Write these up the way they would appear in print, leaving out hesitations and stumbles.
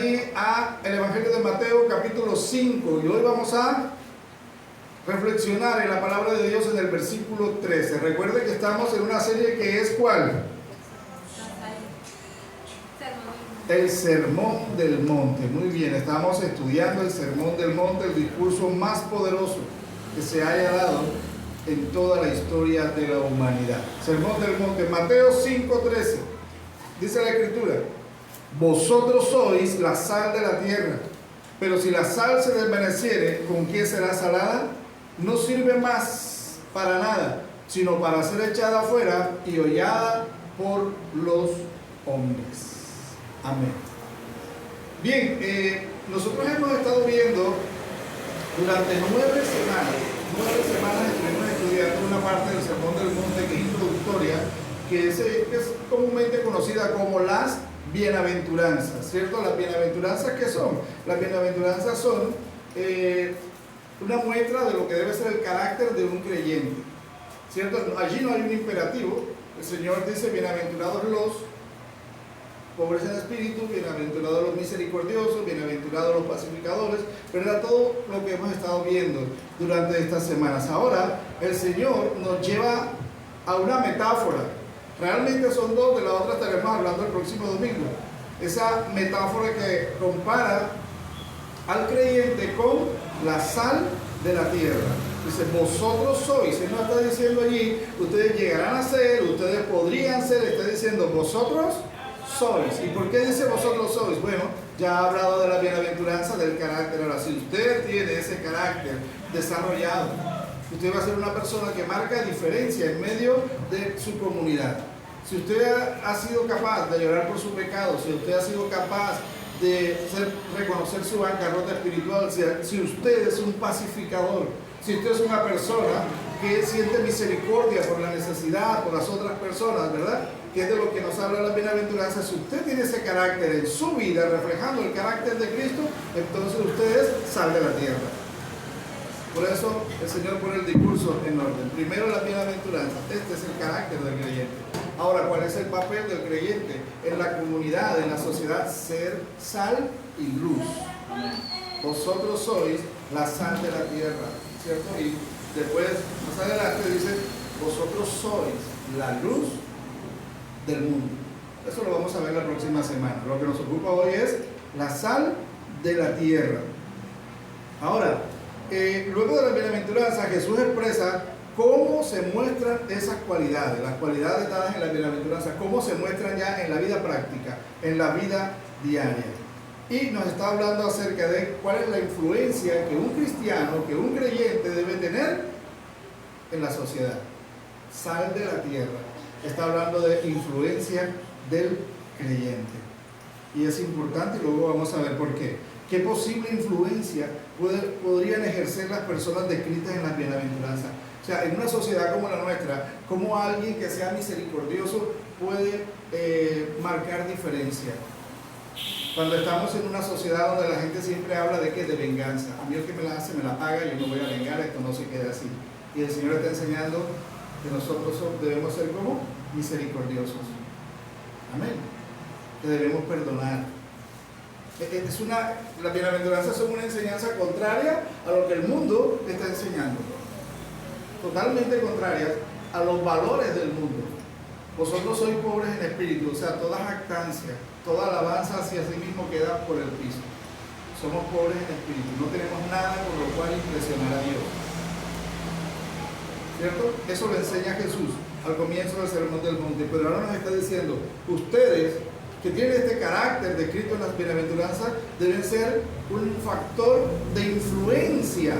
allí a el Evangelio de Mateo capítulo 5 y hoy vamos a reflexionar en la palabra de Dios en el versículo 13. Recuerde que estamos en una serie que es ¿cuál? El Sermón del Monte. Muy bien, estamos estudiando el Sermón del Monte, el discurso más poderoso que se haya dado en toda la historia de la humanidad. Sermón del Monte, Mateo 5:13. Dice la Escritura: vosotros sois la sal de la tierra, pero si la sal se desvaneciere, ¿con qué será salada? No sirve más para nada, sino para ser echada afuera y hollada por los hombres. Amén. Bien, nosotros hemos estado viendo durante 9 semanas estuvimos estudiando una parte del Sermón del Monte que es introductoria, que es comúnmente conocida como las bienaventuranzas, ¿cierto? Las bienaventuranzas, ¿qué son? Las bienaventuranzas son una muestra de lo que debe ser el carácter de un creyente, ¿cierto? Allí no hay un imperativo. El Señor dice: bienaventurados los pobres en espíritu, bienaventurados los misericordiosos, bienaventurados los pacificadores, ¿verdad? Todo lo que hemos estado viendo durante estas semanas. Ahora el Señor nos lleva a una metáfora. Realmente son dos, de la otra estaremos hablando el próximo domingo. Esa metáfora que compara al creyente con la sal de la tierra. Dice: vosotros sois. Él no está diciendo allí, ustedes llegarán a ser, ustedes podrían ser, está diciendo vosotros sois. ¿Y por qué dice vosotros sois? Bueno, ya ha hablado de la bienaventuranza del carácter. Ahora, si usted tiene ese carácter desarrollado, usted va a ser una persona que marca diferencia en medio de su comunidad. Si usted ha sido capaz de llorar por su pecado, si usted ha sido capaz de reconocer su bancarrota espiritual, si usted es un pacificador, si usted es una persona que siente misericordia por la necesidad, por las otras personas, ¿verdad? Que es de lo que nos habla la bienaventuranza. Si usted tiene ese carácter en su vida, reflejando el carácter de Cristo, entonces usted es sal de la tierra. Por eso el Señor pone el discurso en orden. Primero la bienaventuranza. Este es el carácter del creyente. Ahora, ¿cuál es el papel del creyente en la comunidad, en la sociedad? Ser sal y luz. Vosotros sois la sal de la tierra, ¿cierto? Y después, más adelante dice: vosotros sois la luz del mundo. Eso lo vamos a ver la próxima semana. Lo que nos ocupa hoy es la sal de la tierra. Ahora, luego de la bienaventuranza, Jesús expresa cómo se muestran esas cualidades, las cualidades dadas en la bienaventuranza, cómo se muestran ya en la vida práctica, en la vida diaria. Y nos está hablando acerca de cuál es la influencia que un cristiano, que un creyente debe tener en la sociedad. Sal de la tierra. Está hablando de influencia del creyente. Y es importante, y luego vamos a ver por qué. ¿Qué posible influencia podrían ejercer las personas descritas en las bienaventuranzas? O sea, en una sociedad como la nuestra, ¿cómo alguien que sea misericordioso puede marcar diferencia? Cuando estamos en una sociedad donde la gente siempre habla de ¿qué? De venganza. A mí el que me la hace me la paga, yo no voy a vengar, esto no se queda así. Y el Señor está enseñando que nosotros debemos ser como misericordiosos. Amén. Que debemos perdonar. Las bienaventuranzas son una enseñanza contraria a lo que el mundo está enseñando. Totalmente contrarias a los valores del mundo. Vosotros sois pobres en espíritu, o sea, toda jactancia, toda alabanza hacia sí mismo queda por el piso. Somos pobres en espíritu, no tenemos nada con lo cual impresionar a Dios. ¿Cierto? Eso lo enseña Jesús al comienzo del Sermón del Monte, pero ahora nos está diciendo: ustedes que tienen este carácter descrito en las bienaventuranzas deben ser un factor de influencia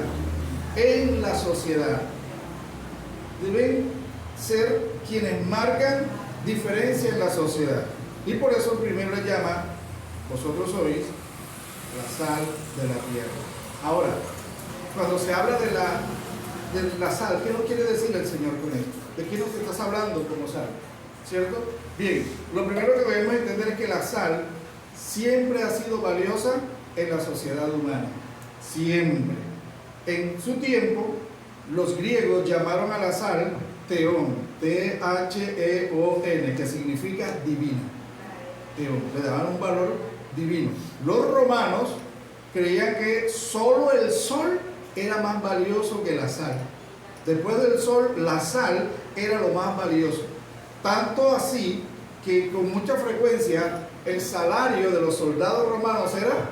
en la sociedad. Deben ser quienes marcan diferencia en la sociedad. Y por eso primero le llama: vosotros sois la sal de la tierra. Ahora, cuando se habla de la sal, ¿qué nos quiere decir el Señor con esto? ¿De qué nos estás hablando como sal? ¿Cierto? Bien, lo primero que debemos entender es que la sal siempre ha sido valiosa en la sociedad humana. Siempre. En su tiempo, los griegos llamaron a la sal Theon, T-H-E-O-N, que significa divina. Theon, le daban un valor divino. Los romanos creían que solo el sol era más valioso que la sal. Después del sol, la sal era lo más valioso. Tanto así que con mucha frecuencia el salario de los soldados romanos era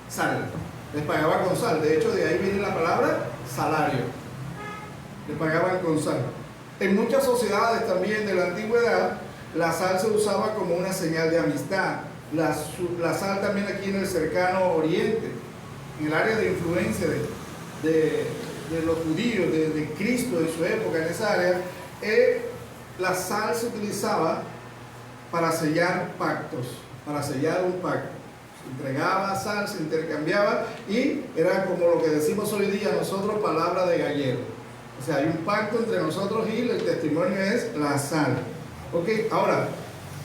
sal. Les pagaban con sal. De hecho, de ahí viene la palabra salario. Les pagaban con sal. En muchas sociedades también de la antigüedad, la sal se usaba como una señal de amistad. La sal también aquí en el cercano oriente, en el área de influencia de los judíos, de Cristo en su época, en esa área, la sal se utilizaba para sellar pactos, para sellar un pacto. Se entregaba sal, se intercambiaba y era como lo que decimos hoy día nosotros, palabra de gallero. O sea, hay un pacto entre nosotros y el testimonio es la sal. Ok, ahora,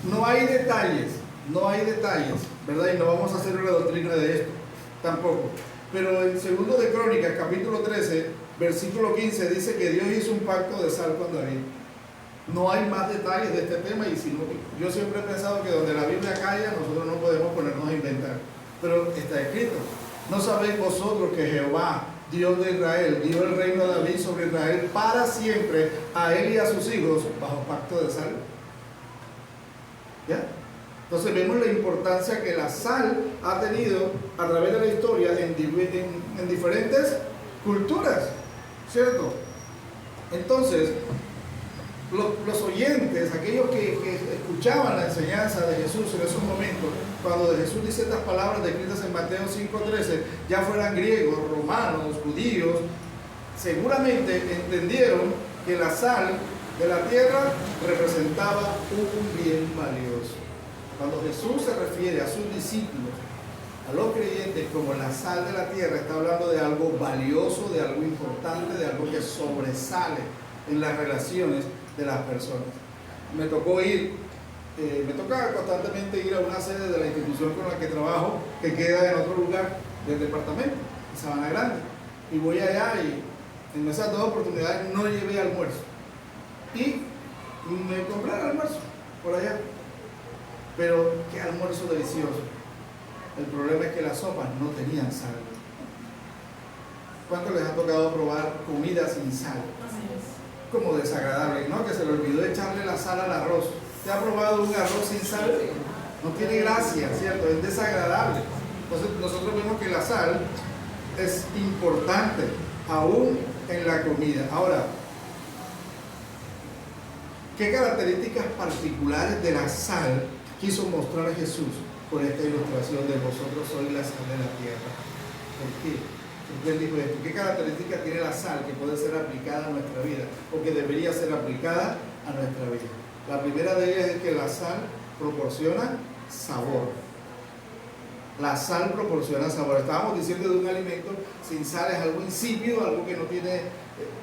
no hay detalles, ¿verdad? Y no vamos a hacer una doctrina de esto, tampoco. Pero en 2 de Crónicas, capítulo 13, versículo 15, dice que Dios hizo un pacto de sal con David. No hay más detalles de este tema y yo siempre he pensado que donde la Biblia calla, nosotros no podemos ponernos a inventar. Pero está escrito. ¿No sabéis vosotros que Jehová, Dios de Israel, dio el reino de David sobre Israel para siempre, a él y a sus hijos, bajo pacto de sal? ¿Ya? Entonces vemos la importancia que la sal ha tenido a través de la historia en diferentes culturas, ¿cierto? Entonces, los oyentes, aquellos que escuchaban la enseñanza de Jesús en esos momentos, cuando Jesús dice estas palabras descritas en Mateo 5:13, ya fueran griegos, romanos, judíos, seguramente entendieron que la sal de la tierra representaba un bien valioso. Cuando Jesús se refiere a sus discípulos, a los creyentes, como la sal de la tierra, está hablando de algo valioso, de algo importante, de algo que sobresale en las relaciones de las personas. Me toca constantemente ir a una sede de la institución con la que trabajo, que queda en otro lugar del departamento, en Sabana Grande. Y voy allá y en esas 2 oportunidades no llevé almuerzo. Y me compré el almuerzo por allá. Pero qué almuerzo delicioso. El problema es que las sopas no tenían sal. ¿Cuánto les ha tocado probar comida sin sal? Como desagradable, ¿no? Que se le olvidó echarle la sal al arroz. ¿Te ha probado un arroz sin sal? No tiene gracia, ¿cierto? Es desagradable. Entonces nosotros vemos que la sal es importante aún en la comida. Ahora, ¿qué características particulares de la sal quiso mostrar Jesús con esta ilustración de vosotros sois la sal de la tierra? ¿Por qué? ¿Por qué él dijo esto? ¿Qué características tiene la sal que puede ser aplicada a nuestra vida o que debería ser aplicada a nuestra vida? La primera de ellas es que la sal proporciona sabor. La sal proporciona sabor. Estábamos diciendo de un alimento sin sal es algo insípido, algo que no tiene,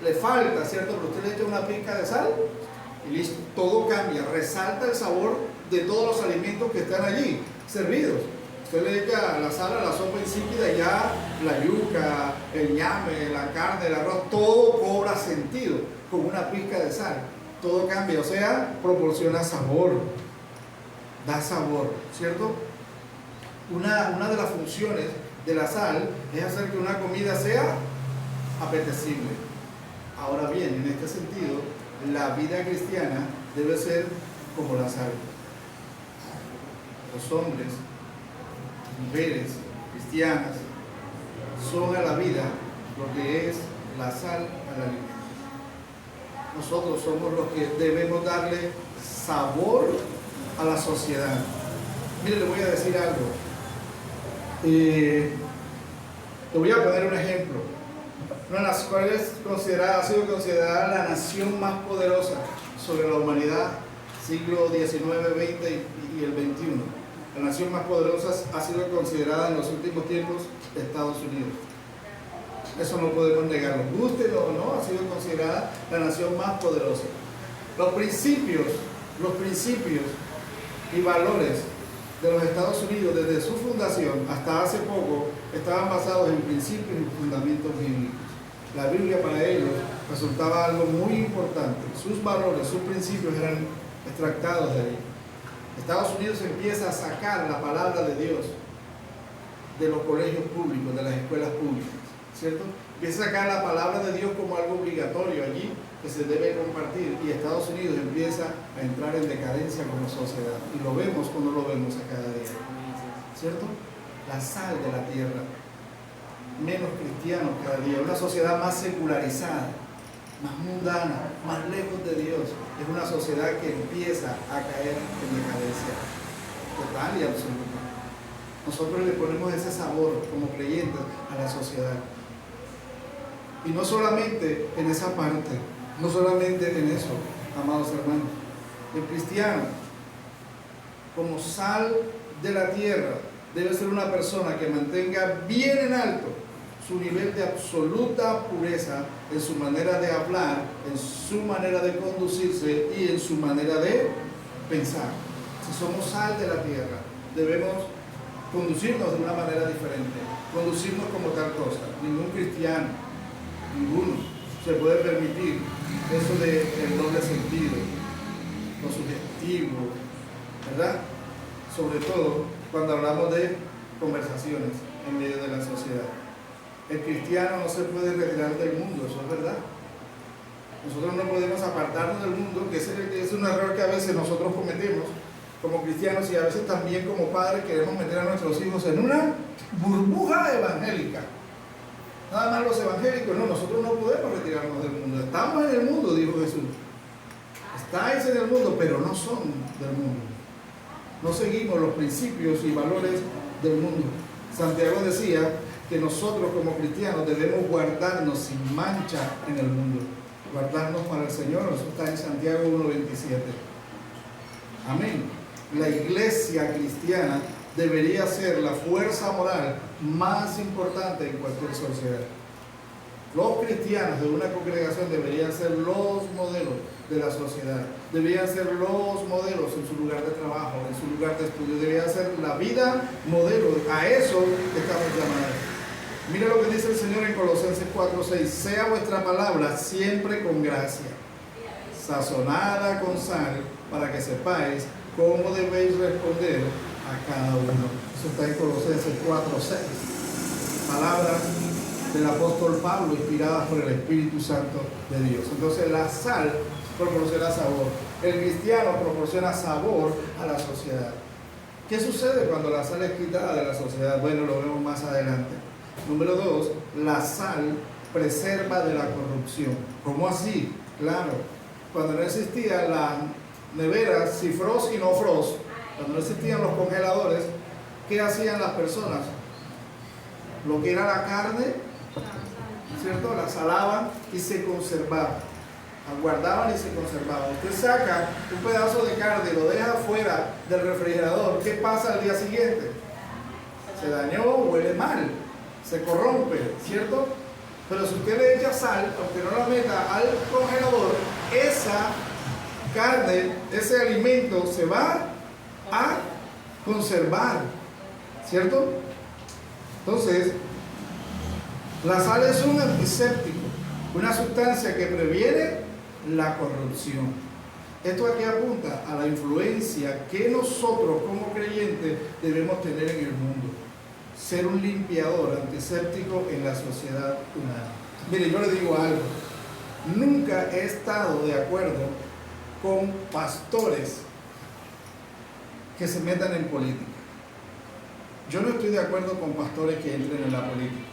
le falta, ¿cierto? Pero usted le echa una pizca de sal y listo, todo cambia, resalta el sabor de todos los alimentos que están allí servidos. Usted le echa la sal a la sopa insípida y ya la yuca, el ñame, la carne, el arroz, todo cobra sentido con una pizca de sal. Todo cambia, o sea, proporciona sabor, da sabor, ¿cierto? Una de las funciones de la sal es hacer que una comida sea apetecible. Ahora bien, en este sentido, la vida cristiana debe ser como la sal. Los hombres, mujeres cristianas son a la vida lo que es la sal al alimento. Nosotros somos los que debemos darle sabor a la sociedad. Mire, le voy a decir algo. Le voy a poner un ejemplo. Una de las cuales ha sido considerada la nación más poderosa sobre la humanidad, siglo XIX, XX y el XXI. La nación más poderosa ha sido considerada en los últimos tiempos Estados Unidos. Eso no podemos negarlo. Guste o no, ha sido considerada la nación más poderosa. Los principios y valores de los Estados Unidos desde su fundación hasta hace poco estaban basados en principios y fundamentos bíblicos. La Biblia para ellos resultaba algo muy importante. Sus valores, sus principios eran extractados de ahí. Estados Unidos empieza a sacar la palabra de Dios de los colegios públicos, de las escuelas públicas, ¿cierto? Empieza a sacar la palabra de Dios como algo obligatorio allí, que se debe compartir, y Estados Unidos empieza a entrar en decadencia como sociedad, y lo vemos o no lo vemos a cada día, ¿cierto? La sal de la tierra, menos cristianos cada día, una sociedad más secularizada, más mundana, más lejos de Dios. Es una sociedad que empieza a caer en decadencia total y absoluta. Nosotros le ponemos ese sabor como creyentes a la sociedad, y no solamente en esa parte, no solamente en eso, amados hermanos. El cristiano, como sal de la tierra, debe ser una persona que mantenga bien en alto su nivel de absoluta pureza en su manera de hablar, en su manera de conducirse y en su manera de pensar. Si somos sal de la tierra, debemos conducirnos de una manera diferente, conducirnos como tal cosa. Ningún cristiano, ninguno, se puede permitir eso del doble sentido, lo subjetivo, ¿verdad? Sobre todo cuando hablamos de conversaciones en medio de la sociedad. El cristiano no se puede retirar del mundo, eso es verdad. Nosotros no podemos apartarnos del mundo, que es un error que a veces nosotros cometemos como cristianos, y a veces también como padres queremos meter a nuestros hijos en una burbuja evangélica. Nada más los evangélicos, no, nosotros no podemos retirarnos del mundo. Estamos en el mundo, dijo Jesús. Estáis en el mundo, pero no son del mundo. No seguimos los principios y valores del mundo. Santiago decía que nosotros como cristianos debemos guardarnos sin mancha en el mundo. Guardarnos para el Señor, eso está en Santiago 1:27. Amén. La iglesia cristiana debería ser la fuerza moral más importante en cualquier sociedad. Los cristianos de una congregación deberían ser los modelos de la sociedad, deberían ser los modelos en su lugar de trabajo, en su lugar de estudio, debería ser la vida modelo. A eso estamos llamados. Mira lo que dice el Señor en Colosenses 4:6: sea vuestra palabra siempre con gracia, sazonada con sal, para que sepáis cómo debéis responder a cada uno. Eso está en Colosenses 4:6. Palabras del apóstol Pablo inspiradas por el Espíritu Santo de Dios. Entonces la sal proporciona sabor. El cristiano proporciona sabor a la sociedad. ¿Qué sucede cuando la sal es quitada de la sociedad? Bueno, lo vemos más adelante. Número 2, la sal preserva de la corrupción. ¿Cómo así? Claro, cuando no existía la nevera, si frost y no frost, cuando no existían los congeladores, ¿qué hacían las personas? Lo que era la carne, ¿cierto? La salaban y se conservaba. La guardaban y se conservaba. Usted saca un pedazo de carne y lo deja fuera del refrigerador. ¿Qué pasa al día siguiente? Se dañó, huele mal, se corrompe, ¿cierto? Pero si usted le echa sal, aunque no la meta al congelador, esa carne, ese alimento se va a conservar, ¿cierto? Entonces, la sal es un antiséptico, una sustancia que previene la corrupción. Esto aquí apunta a la influencia que nosotros como creyentes debemos tener en el mundo. Ser un limpiador antiséptico en la sociedad humana. Mire, yo le digo algo. Nunca he estado de acuerdo con pastores que se metan en política. Yo no estoy de acuerdo con pastores que entren en la política.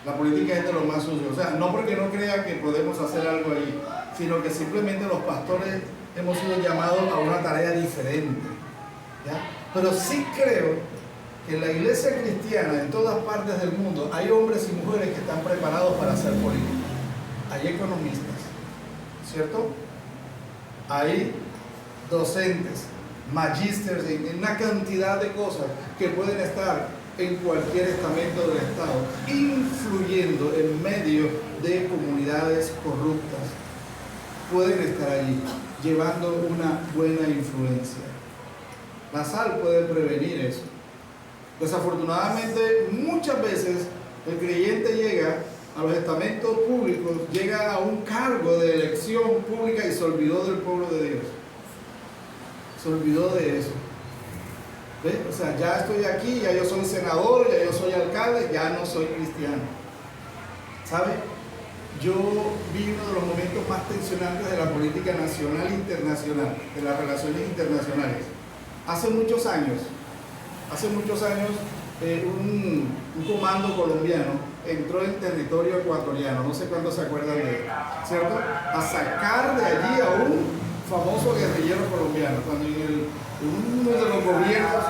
La política es de lo más sucio. O sea, no porque no crea que podemos hacer algo ahí, sino que simplemente los pastores hemos sido llamados a una tarea diferente, ¿ya? Pero sí creo que en la iglesia cristiana, en todas partes del mundo, hay hombres y mujeres que están preparados para hacer política. Hay economistas, ¿cierto? Hay docentes, magísteres, una cantidad de cosas que pueden estar en cualquier estamento del Estado, influyendo en medio de comunidades corruptas. Pueden estar allí, llevando una buena influencia. La sal puede prevenir eso. Desafortunadamente, muchas veces el creyente llega a los estamentos públicos, llega a un cargo de elección pública y se olvidó del pueblo de Dios. Se olvidó de eso. ¿Ves? O sea, ya estoy aquí, ya yo soy senador, ya yo soy alcalde, ya no soy cristiano. ¿Sabe? Yo vi uno de los momentos más tensionantes de la política nacional e internacional, de las relaciones internacionales. Hace muchos años, un comando colombiano entró en territorio ecuatoriano, no sé cuántos se acuerdan de él, ¿cierto? A sacar de allí a un famoso guerrillero colombiano, cuando en uno de los gobiernos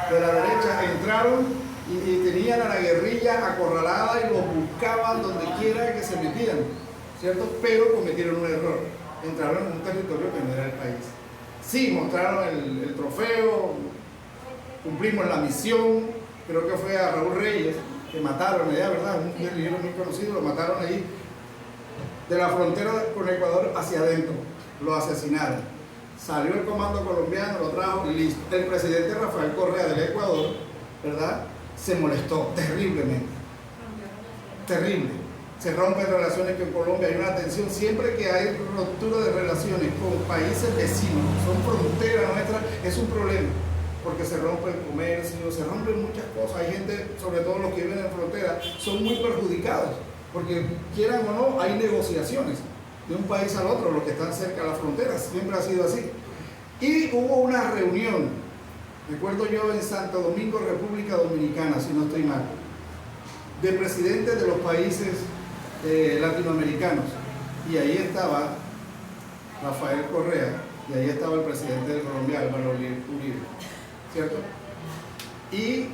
de la derecha entraron y tenían a la guerrilla acorralada y los buscaban donde quiera que se metían, ¿cierto? Pero cometieron un error, entraron en un territorio que no era el país. Sí, mostraron el trofeo, cumplimos la misión, creo que fue a Raúl Reyes, que mataron allá, ¿verdad? Un guerrillero muy conocido, lo mataron ahí, de la frontera con Ecuador hacia adentro, lo asesinaron. Salió el comando colombiano, lo trajo y listo. El presidente Rafael Correa del Ecuador, ¿verdad?, se molestó terriblemente. Terrible. Se rompen relaciones con Colombia, hay una tensión. Siempre que hay ruptura de relaciones con países vecinos, son fronteras nuestras, es un problema. Porque se rompe el comercio, se rompen muchas cosas. Hay gente, sobre todo los que viven en frontera, son muy perjudicados. Porque quieran o no, hay negociaciones de un país al otro, los que están cerca de las fronteras. Siempre ha sido así. Y hubo una reunión, recuerdo yo, en Santo Domingo, República Dominicana, si no estoy mal, de presidentes de los países latinoamericanos. Y ahí estaba Rafael Correa, y ahí estaba el presidente de Colombia, Álvaro Uribe, ¿cierto? Y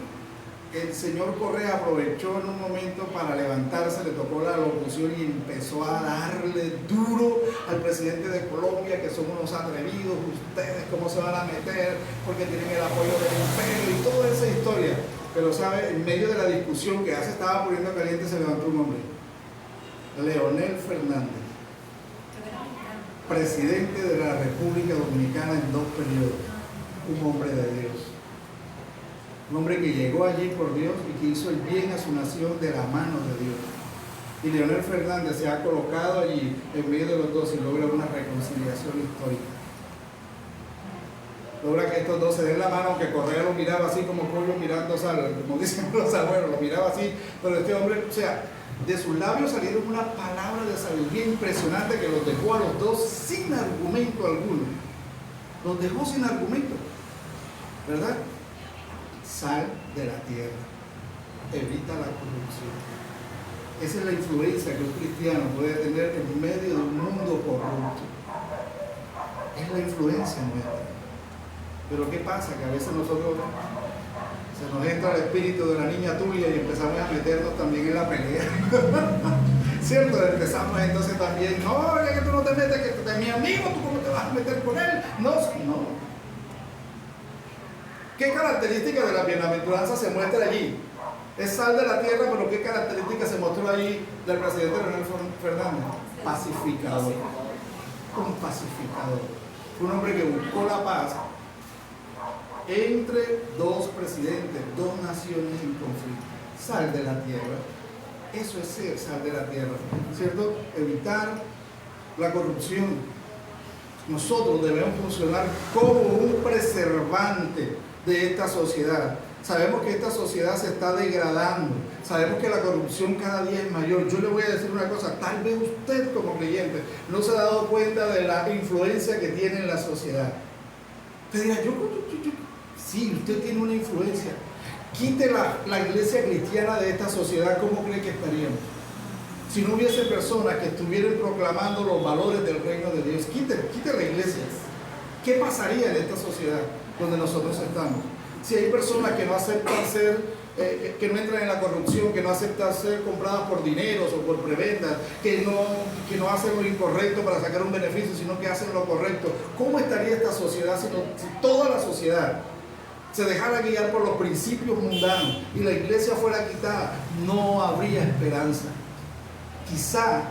el señor Correa aprovechó en un momento para levantarse, le tocó la locución y empezó a darle duro al presidente de Colombia, que son unos atrevidos, ustedes cómo se van a meter, porque tienen el apoyo del imperio y toda esa historia. Pero sabe, en medio de la discusión que ya se estaba poniendo caliente, se levantó un hombre, Leonel Fernández, presidente de la República Dominicana en 2 periodos, un hombre de Dios. Un hombre que llegó allí por Dios y que hizo el bien a su nación de la mano de Dios. Y Leonel Fernández se ha colocado allí en medio de los dos y logra una reconciliación histórica. Logra que estos dos se den la mano, aunque Correa lo miraba así como pollo mirando sal, como dicen los abuelos, lo miraba así, pero este hombre, o sea, de sus labios salieron una palabra de sabiduría impresionante que los dejó a los dos sin argumento alguno. Los dejó sin argumento, ¿verdad? Sal de la tierra, evita la corrupción. Esa es la influencia que un cristiano puede tener en medio de un mundo corrupto. Es la influencia nuestra. Pero ¿qué pasa? Que a veces nosotros se nos entra el espíritu de la niña Tulia y empezamos a meternos también en la pelea. ¿Cierto? Empezamos entonces también, no, es que tú no te metes, que tú eres mi amigo, ¿tú cómo te vas a meter con él? No, no. ¿Qué característica de la bienaventuranza se muestra allí? Es sal de la tierra, pero ¿qué característica se mostró allí del presidente Leonel Fernández? Pacificador. Un pacificador. Un hombre que buscó la paz entre dos presidentes, dos naciones en conflicto. Sal de la tierra. Eso es ser sal de la tierra, ¿cierto? Evitar la corrupción. Nosotros debemos funcionar como un preservante de esta sociedad. Sabemos que esta sociedad se está degradando, sabemos que la corrupción cada día es mayor. Yo le voy a decir una cosa, tal vez usted como creyente no se ha dado cuenta de la influencia que tiene en la sociedad. Usted dirá, sí, usted tiene una influencia. Quite la iglesia cristiana de esta sociedad, ¿cómo cree que estaríamos? Si no hubiese personas que estuvieran proclamando los valores del reino de Dios, quite la iglesia. ¿Qué pasaría en esta sociedad donde nosotros estamos? Si hay personas que no aceptan ser, que no entran en la corrupción, que no aceptan ser compradas por dineros o por prebendas, que no hacen lo incorrecto para sacar un beneficio, sino que hacen lo correcto, ¿cómo estaría esta sociedad si toda la sociedad se dejara guiar por los principios mundanos y la iglesia fuera quitada? No habría esperanza. Quizá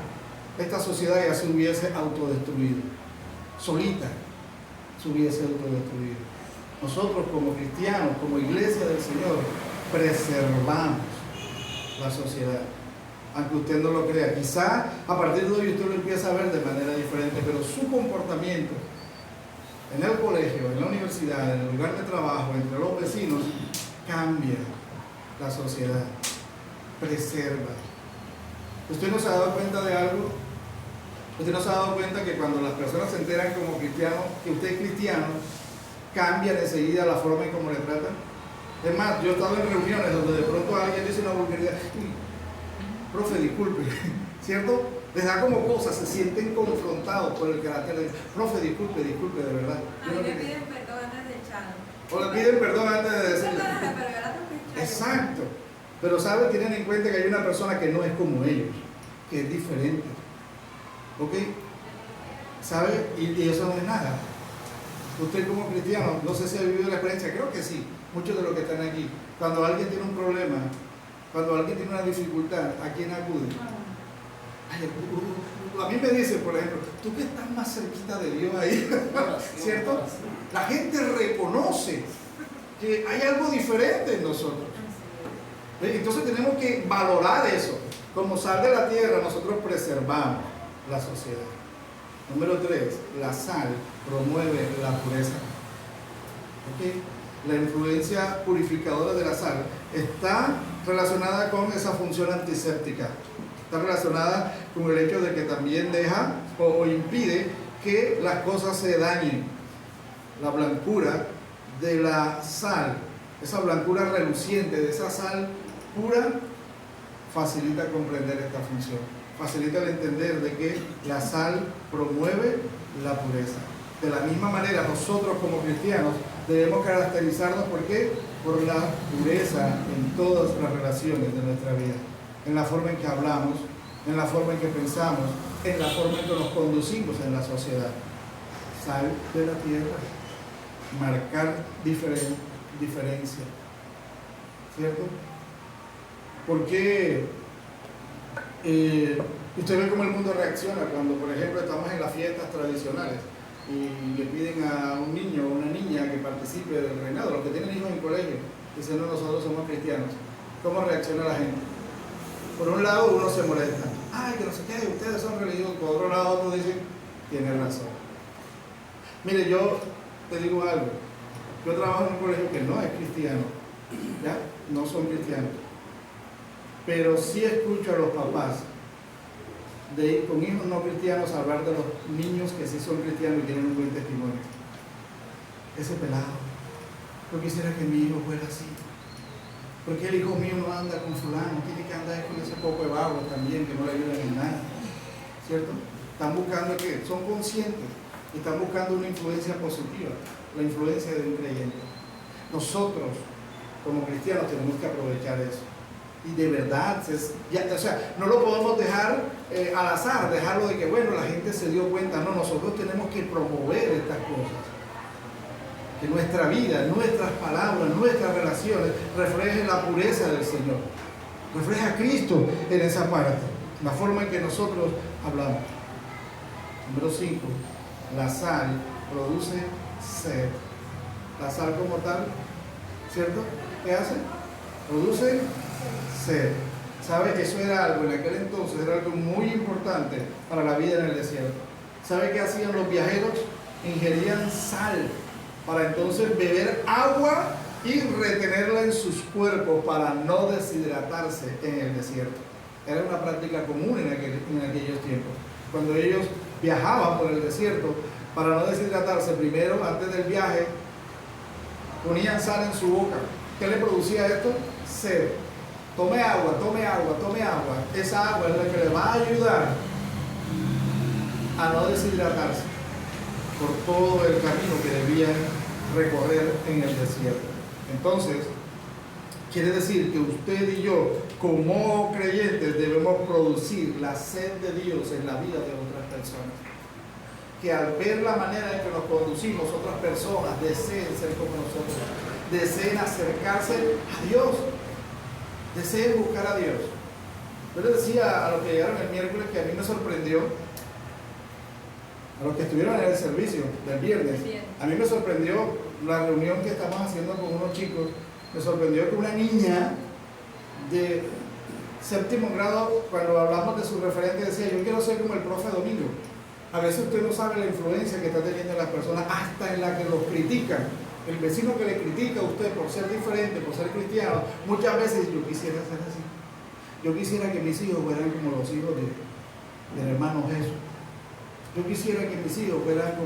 esta sociedad ya se hubiese autodestruido, solita se hubiese autodestruido. Nosotros como cristianos, como iglesia del Señor, preservamos la sociedad. Aunque usted no lo crea, quizá a partir de hoy usted lo empieza a ver de manera diferente, pero su comportamiento en el colegio, en la universidad, en el lugar de trabajo, entre los vecinos, cambia la sociedad, preserva. ¿Usted no se ha dado cuenta de algo? ¿Usted no se ha dado cuenta que cuando las personas se enteran como cristianos, que usted es cristiano, cambian enseguida la forma en cómo le tratan? Es más, yo he estado en reuniones donde de pronto alguien dice una vulgaridad, profe, disculpe, ¿cierto? Les da como cosas, se sienten confrontados por el carácter de, profe, disculpe, de verdad. A mí me piden perdón antes de echarlo. O le piden perdón antes de decirlo. Exacto. Pero ¿saben? Tienen en cuenta que hay una persona que no es como ellos, que es diferente. ¿Ok? ¿Sabe? Y eso no es nada. Usted como cristiano, no sé si ha vivido la experiencia, creo que sí, muchos de los que están aquí, cuando alguien tiene un problema, cuando alguien tiene una dificultad, ¿a quién acude? Ay, a mí me dicen, por ejemplo, tú que estás más cerquita de Dios ahí, ¿cierto? La gente reconoce que hay algo diferente en nosotros. Entonces tenemos que valorar eso. Como sal de la tierra, nosotros preservamos la sociedad. Número 3, la sal promueve la pureza. ¿Okay? La influencia purificadora de la sal está relacionada con esa función antiséptica. Está relacionada con el hecho de que también deja o impide que las cosas se dañen. La blancura de la sal, esa blancura reluciente de esa sal pura, facilita comprender esta función. Facilita el entender de que la sal promueve la pureza. De la misma manera, nosotros como cristianos debemos caracterizarnos ¿por qué? Por la pureza en todas las relaciones de nuestra vida. En la forma en que hablamos, en la forma en que pensamos, en la forma en que nos conducimos en la sociedad. Sal de la tierra, marcar diferencia. ¿Cierto? Porque usted ve cómo el mundo reacciona cuando, por ejemplo, estamos en las fiestas tradicionales y le piden a un niño o una niña que participe del reinado, los que tienen hijos en colegio, diciendo nosotros somos cristianos. ¿Cómo reacciona la gente? Por un lado uno se molesta, ay, que no sé qué, ustedes son religiosos. Por otro lado otro dice, tiene razón. Mire, yo te digo algo, yo trabajo en un colegio que no es cristiano, ¿ya? No son cristianos, pero sí escucho a los papás de ir con hijos no cristianos a hablar de los niños que sí son cristianos y tienen un buen testimonio. Ese pelado, yo quisiera que mi hijo fuera así. Porque el hijo mío no anda con fulano, tiene que andar con ese poco de vago también que no le ayudan en nada, ¿cierto? Están buscando que son conscientes y están buscando una influencia positiva, la influencia de un creyente. Nosotros, como cristianos, tenemos que aprovechar eso. Y de verdad, o sea, no lo podemos dejar al azar, dejarlo de que, bueno, la gente se dio cuenta. No, nosotros tenemos que promover estas cosas. Que nuestra vida, nuestras palabras, nuestras relaciones reflejen la pureza del Señor. Refleja a Cristo en esa parte, la forma en que nosotros hablamos. Número 5, la sal produce sed. La sal como tal, ¿cierto? ¿Qué hace? Produce sed. ¿Sabe? Eso era algo, en aquel entonces era algo muy importante para la vida en el desierto. ¿Sabe qué hacían los viajeros? Ingerían sal para entonces beber agua y retenerla en sus cuerpos para no deshidratarse en el desierto. Era una práctica común en aquellos tiempos. Cuando ellos viajaban por el desierto, para no deshidratarse, primero, antes del viaje, ponían sal en su boca. ¿Qué le producía esto? Sed. Tome agua, tome agua, tome agua. Esa agua es la que le va a ayudar a no deshidratarse por todo el camino que debían recorrer en el desierto. Entonces, quiere decir que usted y yo, como creyentes, debemos producir la sed de Dios en la vida de otras personas. Que al ver la manera en que nos conducimos, otras personas deseen ser como nosotros, deseen acercarse a Dios, deseen buscar a Dios. Yo les decía a los que llegaron el miércoles que a mí me sorprendió, a los que estuvieron en el servicio del viernes, a mí me sorprendió la reunión que estamos haciendo con unos chicos. Me sorprendió que una niña de séptimo grado, cuando hablamos de su referente, decía, yo quiero ser como el profe Domingo. A veces usted no sabe la influencia que está teniendo en las personas, hasta en la que los critican. El vecino que le critica a usted por ser diferente, por ser cristiano, muchas veces yo quisiera ser así. Yo quisiera que mis hijos fueran como los hijos del hermano Jesús. Yo quisiera que mis hijos fueran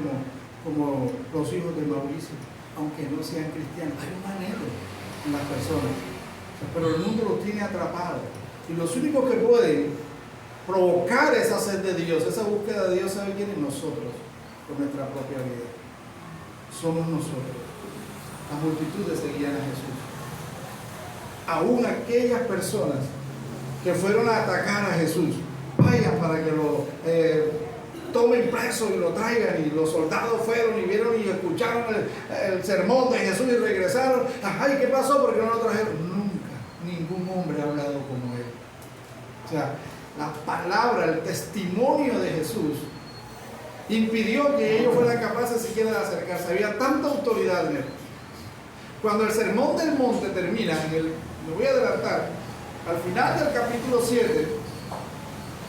como los hijos de Mauricio, aunque no sean cristianos. Hay un anhelo en las personas, pero el mundo los tiene atrapados. Y los únicos que pueden provocar esa sed de Dios, esa búsqueda de Dios, ¿saben quiénes? Nosotros, con nuestra propia vida. Somos nosotros. Las multitudes seguían a Jesús. Aún aquellas personas que fueron a atacar a Jesús, vayan para que lo tomen preso y lo traigan, y los soldados fueron y vieron y escucharon el sermón de Jesús y regresaron. Ay, ¿qué pasó? ¿Por qué no lo trajeron? Nunca, ningún hombre ha hablado como él. O sea, la palabra, el testimonio de Jesús impidió que ellos fueran capaces siquiera de acercarse. Había tanta autoridad en él. Cuando el sermón del monte termina, me voy a adelantar, al final del capítulo 7,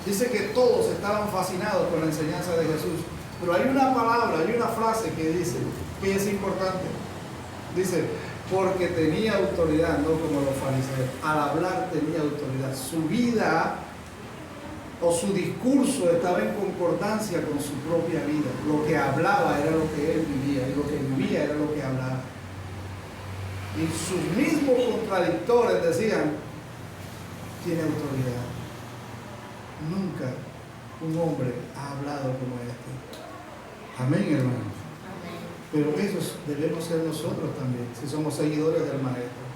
dice que todos estaban fascinados con la enseñanza de Jesús. Pero hay una palabra, hay una frase que dice, que es importante. Dice, porque tenía autoridad, no como los fariseos. Al hablar tenía autoridad. Su vida o su discurso estaba en concordancia con su propia vida. Lo que hablaba era lo que él vivía, y lo que vivía era lo que hablaba. Y sus mismos contradictores decían, tiene autoridad. Nunca un hombre ha hablado como este. Amén, hermanos. Pero esos debemos ser nosotros también, si somos seguidores del Maestro.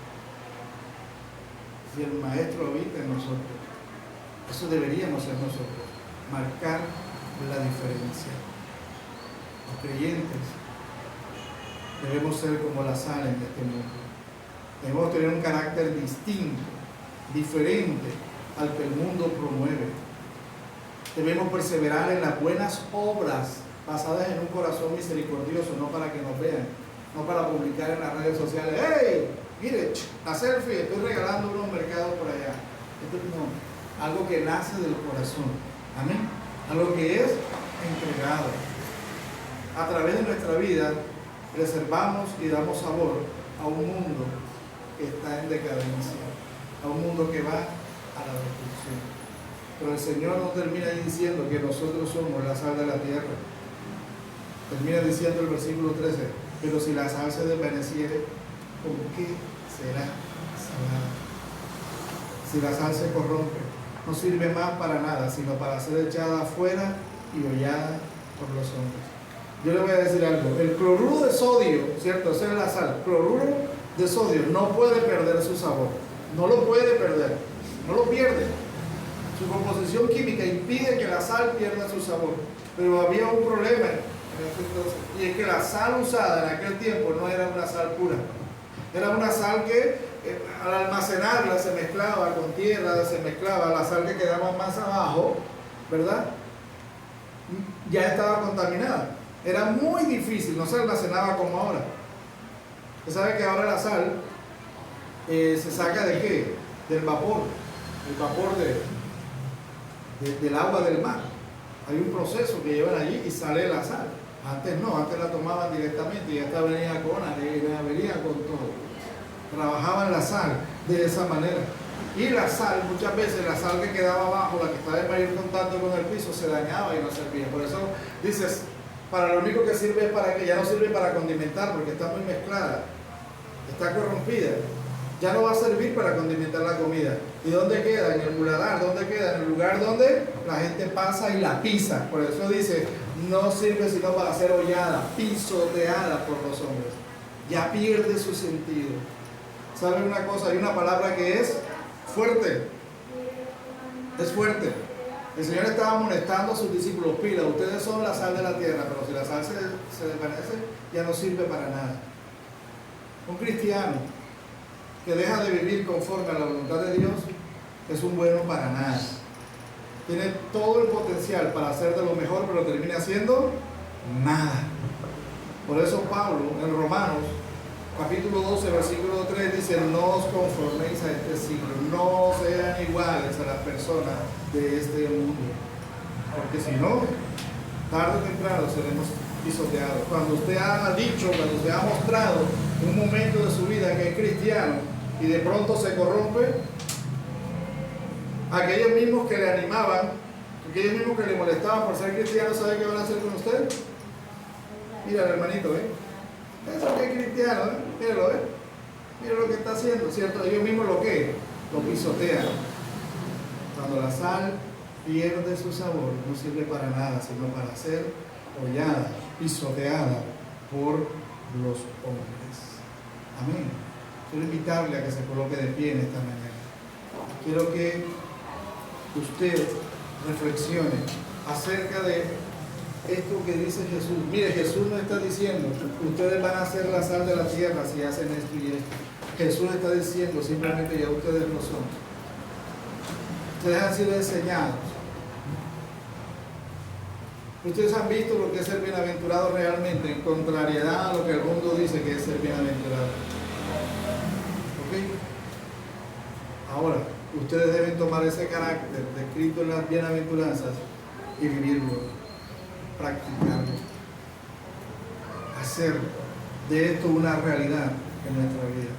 Si el Maestro habita en nosotros, eso deberíamos ser nosotros, marcar la diferencia. Los creyentes debemos ser como la sal en este mundo. Debemos tener un carácter distinto, diferente al que el mundo promueve. Debemos perseverar en las buenas obras basadas en un corazón misericordioso, no para que nos vean, no para publicar en las redes sociales. ¡Hey! Mire, la selfie, estoy regalando unos mercados por allá. Esto no, algo que nace del corazón. Amén. Algo que es entregado. A través de nuestra vida preservamos y damos sabor a un mundo que está en decadencia, a un mundo que va a la destrucción. Pero el Señor no termina diciendo que nosotros somos la sal de la tierra. Termina diciendo el versículo 13, pero si la sal se desvaneciere, ¿con qué será salada? Si la sal se corrompe, no sirve más para nada, sino para ser echada afuera y hollada por los hombres. Yo le voy a decir algo, el cloruro de sodio, ¿cierto? Esa es la sal, cloruro de sodio no puede perder su sabor, no lo puede perder, no lo pierde. Su composición química impide que la sal pierda su sabor, pero había un problema en ese entonces, y es que la sal usada en aquel tiempo no era una sal pura, era una sal que al almacenarla se mezclaba con tierra, se mezclaba, la sal que quedaba más abajo, ¿verdad? Ya estaba contaminada. Era muy difícil, no se almacenaba como ahora. Usted sabe que ahora la sal se saca ¿de qué? Del vapor, el vapor del agua del mar. Hay un proceso que llevan allí y sale la sal. Antes no, antes la tomaban directamente y esta venía con arena, venía con todo. Trabajaban la sal de esa manera. Y la sal, muchas veces la sal que quedaba abajo, la que estaba en mayor contacto con el piso, se dañaba y no servía. Por eso dices, para lo único que sirve es para que ya no sirve para condimentar, porque está muy mezclada, está corrompida. Ya no va a servir para condimentar la comida. ¿Y dónde queda? En el muladar. ¿Dónde queda? En el lugar donde la gente pasa y la pisa. Por eso dice, no sirve sino para ser hollada, pisoteada por los hombres. Ya pierde su sentido. ¿Saben una cosa? Hay una palabra que es fuerte. Es fuerte. El Señor estaba amonestando a sus discípulos, pila, ustedes son la sal de la tierra, pero si la sal se desvanece, ya no sirve para nada. Un cristiano que deja de vivir conforme a la voluntad de Dios es un bueno para nada. Tiene todo el potencial para hacer de lo mejor, pero termina haciendo nada. Por eso Pablo en Romanos capítulo 12 versículo 3 dice, no os conforméis a este siglo, no sean iguales a las personas de este mundo, porque si no, tarde o temprano seremos pisoteados. Cuando usted ha dicho, cuando usted ha mostrado un momento de su vida que es cristiano y de pronto se corrompe, aquellos mismos que le animaban, aquellos mismos que le molestaban por ser cristiano, ¿sabe qué van a hacer con usted? Mira el hermanito, eso que es cristiano, míralo, mira lo que está haciendo, ¿cierto? Ellos mismos lo pisotean. Cuando la sal pierde su sabor, no sirve para nada, sino para ser hollada, pisoteada por los hombres. Amén. Quiero invitarle a que se coloque de pie en esta mañana. Quiero que usted reflexione acerca de esto que dice Jesús. Mire, Jesús no está diciendo ustedes van a ser la sal de la tierra si hacen esto y esto. Jesús está diciendo simplemente ya ustedes lo son. Ustedes han sido enseñados. Ustedes han visto lo que es ser bienaventurado realmente, en contrariedad a lo que el mundo dice que es ser bienaventurado. ¿Ok? Ahora, ustedes deben tomar ese carácter descrito en las bienaventuranzas y vivirlo, practicarlo, hacer de esto una realidad en nuestra vida.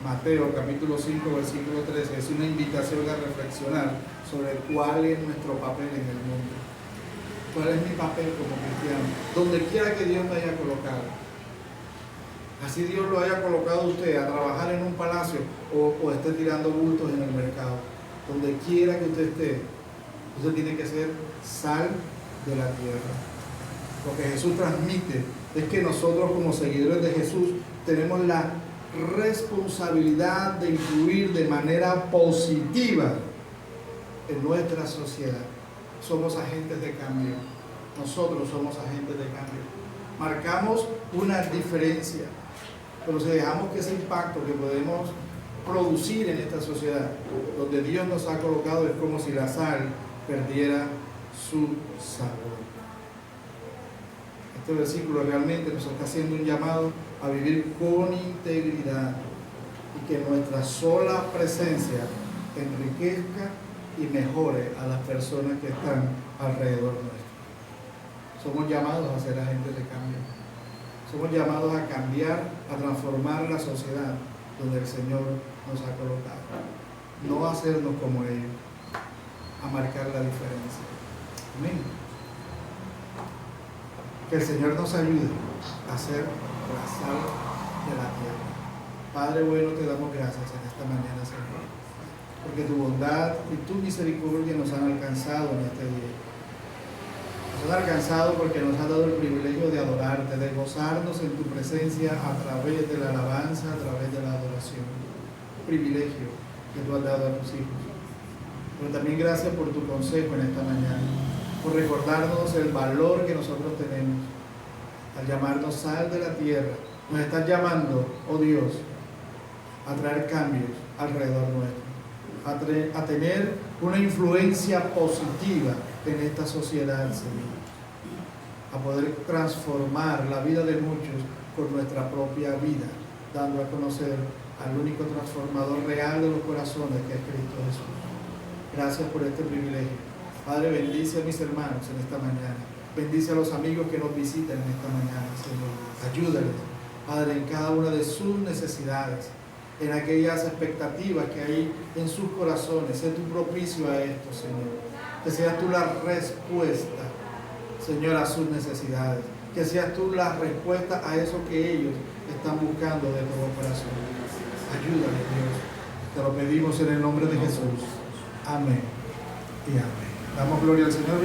Mateo capítulo 5 versículo 13 es una invitación a reflexionar sobre cuál es nuestro papel en el mundo. ¿Cuál es mi papel como cristiano? Donde quiera que Dios me haya colocado. Así Dios lo haya colocado a usted a trabajar en un palacio o esté tirando bultos en el mercado. Donde quiera que usted esté, usted tiene que ser sal de la tierra. Lo que Jesús transmite es que nosotros como seguidores de Jesús tenemos la responsabilidad de influir de manera positiva en nuestra sociedad. Somos agentes de cambio. Nosotros somos agentes de cambio. Marcamos una diferencia. Pero si dejamos que ese impacto que podemos producir en esta sociedad, donde Dios nos ha colocado, es como si la sal perdiera su sabor. Este versículo realmente nos está haciendo un llamado a vivir con integridad y que nuestra sola presencia enriquezca y mejore a las personas que están alrededor nuestro. Somos llamados a ser agentes de cambio. Somos llamados a cambiar, a transformar la sociedad donde el Señor nos ha colocado. No hacernos como ellos, a marcar la diferencia. Amén. Que el Señor nos ayude a ser la sal de la tierra. Padre bueno, te damos gracias en esta mañana, Señor, porque tu bondad y tu misericordia nos han alcanzado en este día. Nos han alcanzado porque nos has dado el privilegio de adorarte, de gozarnos en tu presencia a través de la alabanza, a través de la adoración. Un privilegio que tú has dado a tus hijos. Pero también gracias por tu consejo en esta mañana, por recordarnos el valor que nosotros tenemos al llamarnos sal de la tierra. Nos estás llamando, oh Dios, a traer cambios alrededor nuestro, a tener una influencia positiva en esta sociedad, Señor, a poder transformar la vida de muchos con nuestra propia vida, dando a conocer al único transformador real de los corazones, que es Cristo Jesús. Gracias por este privilegio. Padre, bendice a mis hermanos en esta mañana. Bendice a los amigos que nos visitan en esta mañana, Señor. Ayúdales, Padre, en cada una de sus necesidades, en aquellas expectativas que hay en sus corazones. Sé tú propicio a esto, Señor. Que seas tú la respuesta, Señor, a sus necesidades. Que seas tú la respuesta a eso que ellos están buscando de todo corazón. Ayúdales, Dios. Te lo pedimos en el nombre de Jesús. Amén y amén. Damos gloria al Señor.